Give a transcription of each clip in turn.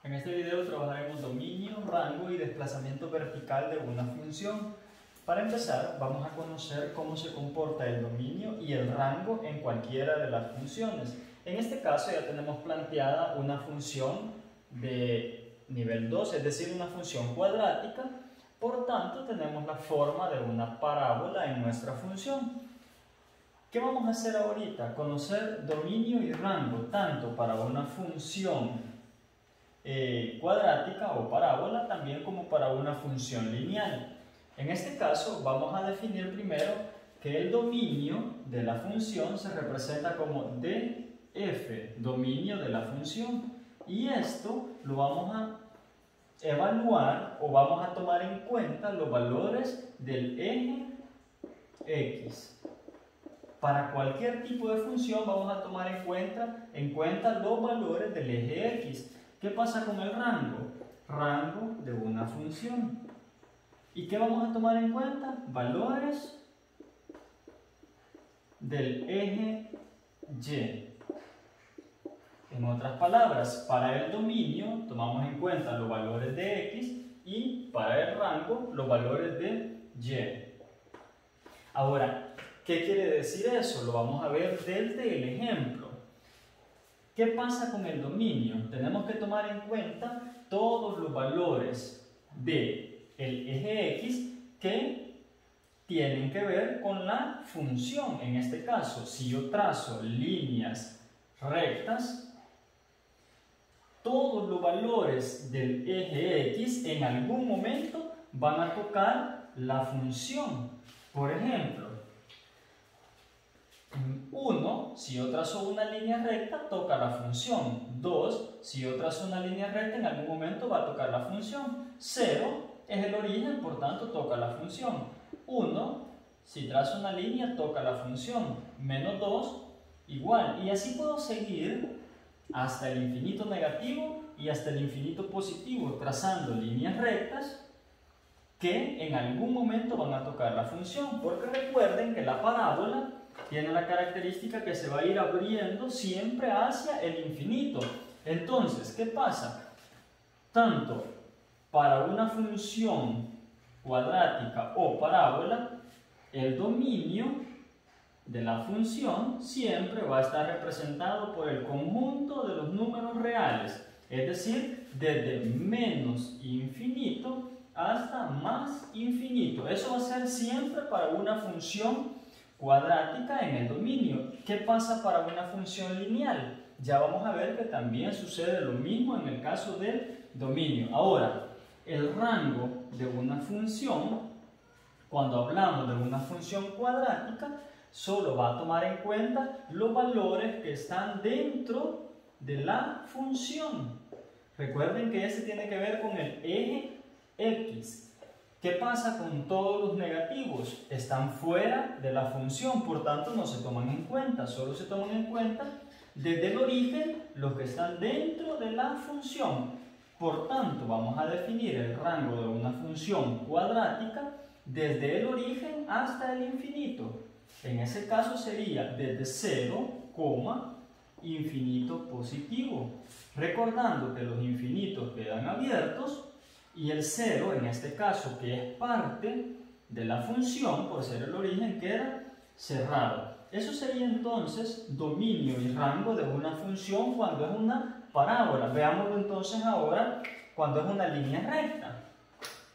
En este video trabajaremos dominio, rango y desplazamiento vertical de una función. Para empezar, vamos a conocer cómo se comporta el dominio y el rango en cualquiera de las funciones. En este caso ya tenemos planteada una función de nivel 2, es decir, una función cuadrática. Por tanto, tenemos la forma de una parábola en nuestra función. ¿Qué vamos a hacer ahorita? Conocer dominio y rango, tanto para una función cuadrática o parábola, también como para una función lineal. En este caso vamos a definir primero que el dominio de la función se representa como df, dominio de la función, y esto lo vamos a evaluar o vamos a tomar en cuenta los valores del eje x. Para cualquier tipo de función vamos a tomar en cuenta los valores del eje x. ¿Qué pasa con el rango? Rango de una función. ¿Y qué vamos a tomar en cuenta? Valores del eje y. En otras palabras, para el dominio tomamos en cuenta los valores de x y para el rango los valores de y. Ahora, ¿qué quiere decir eso? Lo vamos a ver desde el ejemplo. ¿Qué pasa con el dominio? Tenemos que tomar en cuenta todos los valores del eje x que tienen que ver con la función. En este caso, si yo trazo líneas rectas, todos los valores del eje x en algún momento van a tocar la función. Por ejemplo, 1, si yo trazo una línea recta, toca la función. 2, si yo trazo una línea recta, en algún momento va a tocar la función. 0 es el origen, por tanto toca la función. 1, si trazo una línea, toca la función. Menos 2, igual. Y así puedo seguir hasta el infinito negativo y hasta el infinito positivo, trazando líneas rectas que en algún momento van a tocar la función. Porque recuerden que la parábola tiene la característica que se va a ir abriendo siempre hacia el infinito. Entonces, ¿qué pasa? Tanto para una función cuadrática o parábola, el dominio de la función siempre va a estar representado por el conjunto de los números reales, es decir, desde menos infinito hasta más infinito. Eso va a ser siempre para una función cuadrática en el dominio. ¿Qué pasa para una función lineal? Ya vamos a ver que también sucede lo mismo en el caso del dominio. Ahora, el rango de una función, cuando hablamos de una función cuadrática, solo va a tomar en cuenta los valores que están dentro de la función. Recuerden que ese tiene que ver con el eje x. ¿Qué pasa con todos los negativos? Están fuera de la función, por tanto no se toman en cuenta, solo se toman en cuenta desde el origen los que están dentro de la función. Por tanto, vamos a definir el rango de una función cuadrática desde el origen hasta el infinito. En ese caso sería desde 0, infinito positivo. Recordando que los infinitos quedan abiertos y el 0, en este caso, que es parte de la función, por ser el origen, queda cerrado. Eso sería entonces dominio y rango de una función cuando es una parábola. Veámoslo entonces ahora cuando es una línea recta.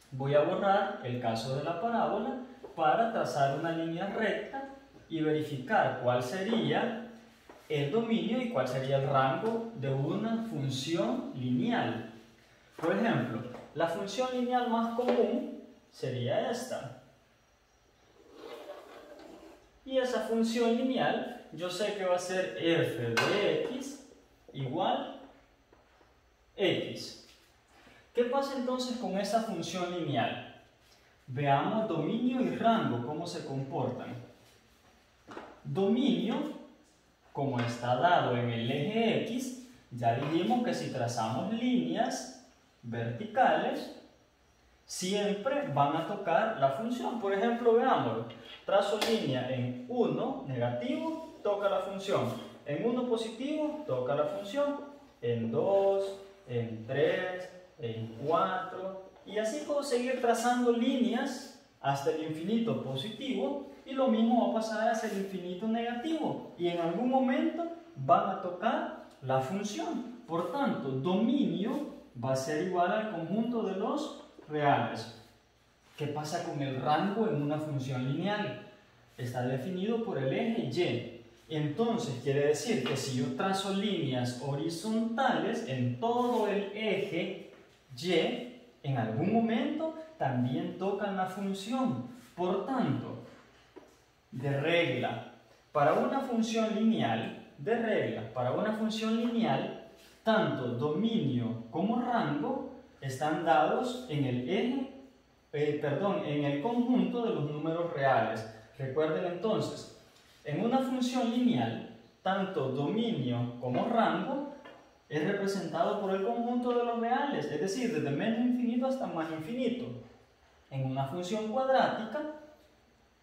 Voy a borrar el caso de la parábola para trazar una línea recta y verificar cuál sería el dominio y cuál sería el rango de una función lineal. Por ejemplo, la función lineal más común sería esta. Y esa función lineal, yo sé que va a ser f de x igual x. ¿Qué pasa entonces con esa función lineal? Veamos dominio y rango, cómo se comportan. Dominio, como está dado en el eje x, ya dijimos que si trazamos líneas verticales, siempre van a tocar la función. Por ejemplo, veámoslo. Trazo línea en 1 negativo, toca la función. En 1 positivo, toca la función. En 2, en 3, en 4, y así puedo seguir trazando líneas hasta el infinito positivo, y lo mismo va a pasar hacia el infinito negativo, y en algún momento van a tocar la función. Por tanto, dominio va a ser igual al conjunto de los reales. ¿Qué pasa con el rango en una función lineal? Está definido por el eje Y. Entonces, quiere decir que si yo trazo líneas horizontales en todo el eje Y, en algún momento también tocan la función. Por tanto, de regla, para una función lineal, tanto dominio como rango están dados en el eje, en el conjunto de los números reales. Recuerden entonces, en una función lineal, tanto dominio como rango es representado por el conjunto de los reales, es decir, desde menos infinito hasta más infinito. En una función cuadrática,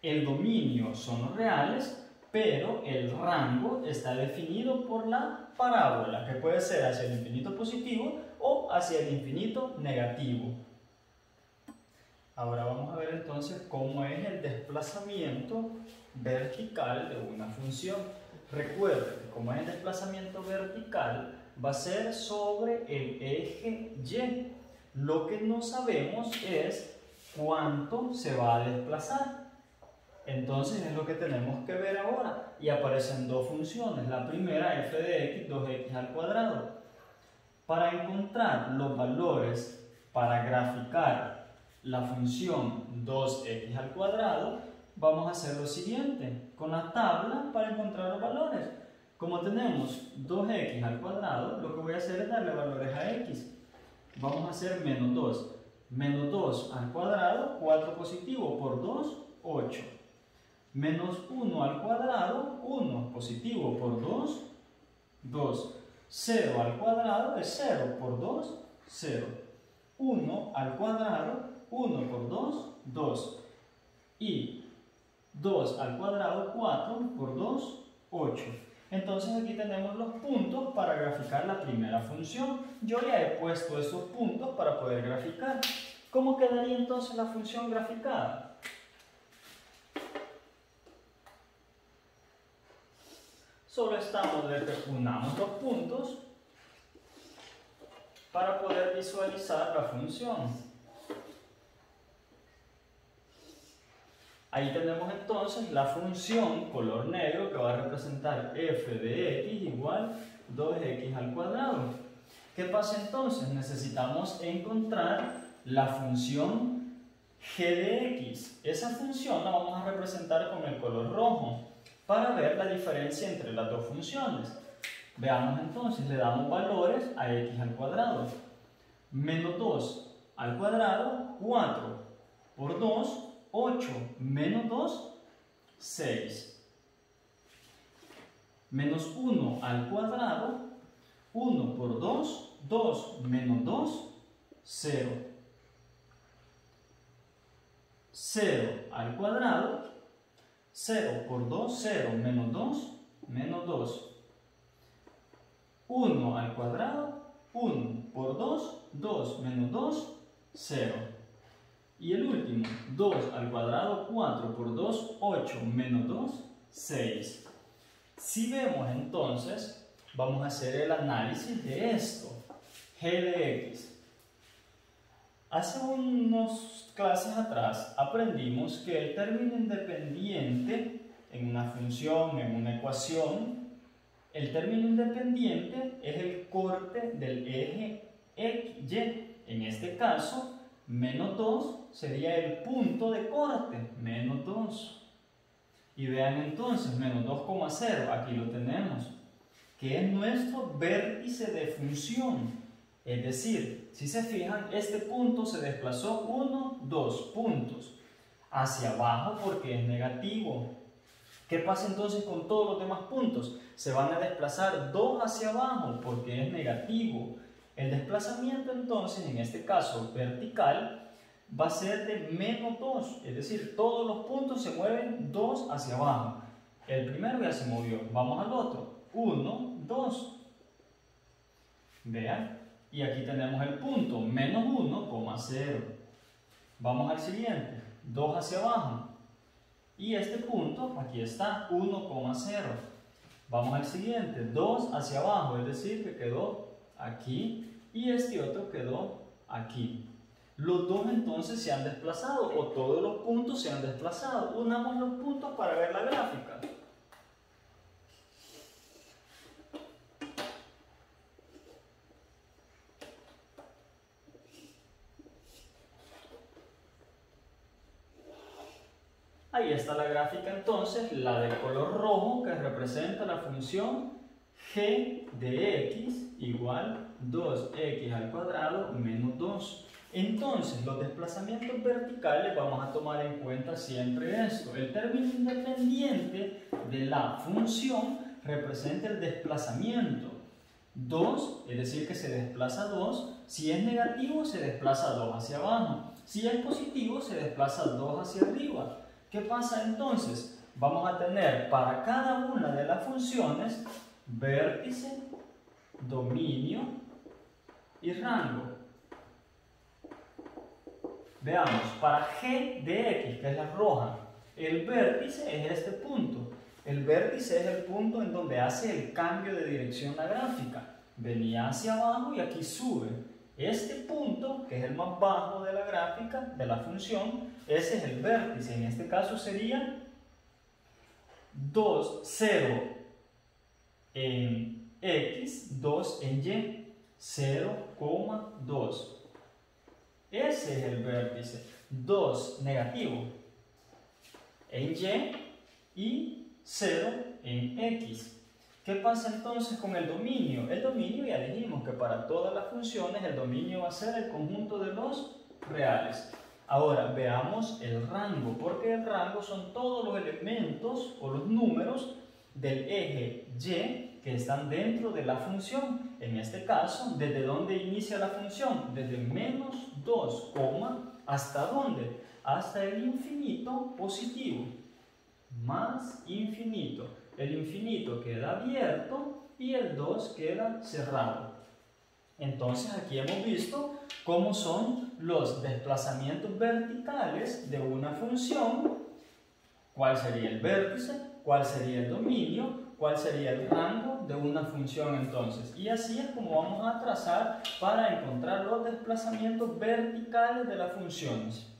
el dominio son los reales, pero el rango está definido por la parábola, que puede ser hacia el infinito positivo o hacia el infinito negativo. Ahora vamos a ver entonces cómo es el desplazamiento vertical de una función. Recuerden que como es el desplazamiento vertical, va a ser sobre el eje Y. Lo que no sabemos es cuánto se va a desplazar. Entonces es lo que tenemos que ver ahora. Y aparecen dos funciones. La primera, f de x, 2x al cuadrado. Para encontrar los valores para graficar la función 2x al cuadrado, vamos a hacer lo siguiente. Con la tabla para encontrar los valores. Como tenemos 2x al cuadrado, lo que voy a hacer es darle valores a x. Vamos a hacer menos 2. Menos 2 al cuadrado, 4 positivo por 2, 8. Menos 1 al cuadrado, 1 positivo por 2, 2. 0 al cuadrado es 0 por 2, 0. 1 al cuadrado, 1 por 2, 2. Y 2 al cuadrado, 4 por 2, 8. Entonces aquí tenemos los puntos para graficar la primera función. Yo ya he puesto esos puntos para poder graficar. ¿Cómo quedaría entonces la función graficada? Solo estamos de que unamos los puntos para poder visualizar la función. Ahí tenemos entonces la función color negro que va a representar f de x igual 2x al cuadrado. ¿Qué pasa entonces? Necesitamos encontrar la función g de x. Esa función la vamos a representar con el color rojo para ver la diferencia entre las dos funciones. Veamos entonces, le damos valores a x al cuadrado. Menos 2 al cuadrado, 4 por 2, 8, menos 2, 6. Menos 1 al cuadrado, 1 por 2, 2 menos 2, 0. 0 al cuadrado, 0 por 2, 0 menos 2, menos 2. 1 al cuadrado, 1 por 2, 2 menos 2, 0. Y el último, 2 al cuadrado, 4 por 2, 8 menos 2, 6. Si vemos entonces, vamos a hacer el análisis de esto, g de x. Hace unas clases atrás aprendimos que el término independiente en una función, en una ecuación, el término independiente es el corte del eje y. En este caso, menos 2 sería el punto de corte, menos 2. Y vean entonces, menos 2,0, aquí lo tenemos, que es nuestro vértice de función. Es decir, si se fijan, este punto se desplazó 1, 2 puntos hacia abajo porque es negativo. ¿Qué pasa entonces con todos los demás puntos? Se van a desplazar 2 hacia abajo porque es negativo. El desplazamiento entonces, en este caso vertical, va a ser de menos 2, es decir, todos los puntos se mueven 2 hacia abajo. El primero ya se movió, vamos al otro, 1, 2. Vean, Y aquí tenemos el punto, menos 1,0. Vamos al siguiente, 2 hacia abajo. Y este punto, aquí está, 1,0. Vamos al siguiente, 2 hacia abajo, es decir, que quedó aquí. Y este otro quedó aquí. Los dos entonces se han desplazado, o todos los puntos se han desplazado. Unamos los puntos para ver la gráfica. Ahí está la gráfica entonces, la de color rojo, que representa la función g de x igual 2x al cuadrado menos 2. Entonces, los desplazamientos verticales vamos a tomar en cuenta siempre esto. El término independiente de la función representa el desplazamiento. 2, es decir que se desplaza 2. Si es negativo, se desplaza 2 hacia abajo. Si es positivo, se desplaza 2 hacia arriba. ¿Qué pasa entonces? Vamos a tener para cada una de las funciones vértice, dominio y rango. Veamos, para g de x, que es la roja, el vértice es este punto. El vértice es el punto en donde hace el cambio de dirección la gráfica. Venía hacia abajo y aquí sube. Este punto, que es el más bajo de la gráfica, de la función, ese es el vértice. En este caso sería 2, 0 en x, 2 en y, 0,2. Ese es el vértice. 2 negativo en y 0 en x. ¿Qué pasa entonces con el dominio? El dominio ya dijimos que para todas las funciones el dominio va a ser el conjunto de los reales. Ahora veamos el rango, porque el rango son todos los elementos o los números del eje y que están dentro de la función. En este caso, ¿desde dónde inicia la función? Desde menos 2, ¿hasta dónde? Hasta el infinito positivo, más infinito. El infinito queda abierto y el 2 queda cerrado. Entonces aquí hemos visto cómo son los desplazamientos verticales de una función, cuál sería el vértice, cuál sería el dominio, cuál sería el rango de una función entonces. Y así es como vamos a trazar para encontrar los desplazamientos verticales de las funciones.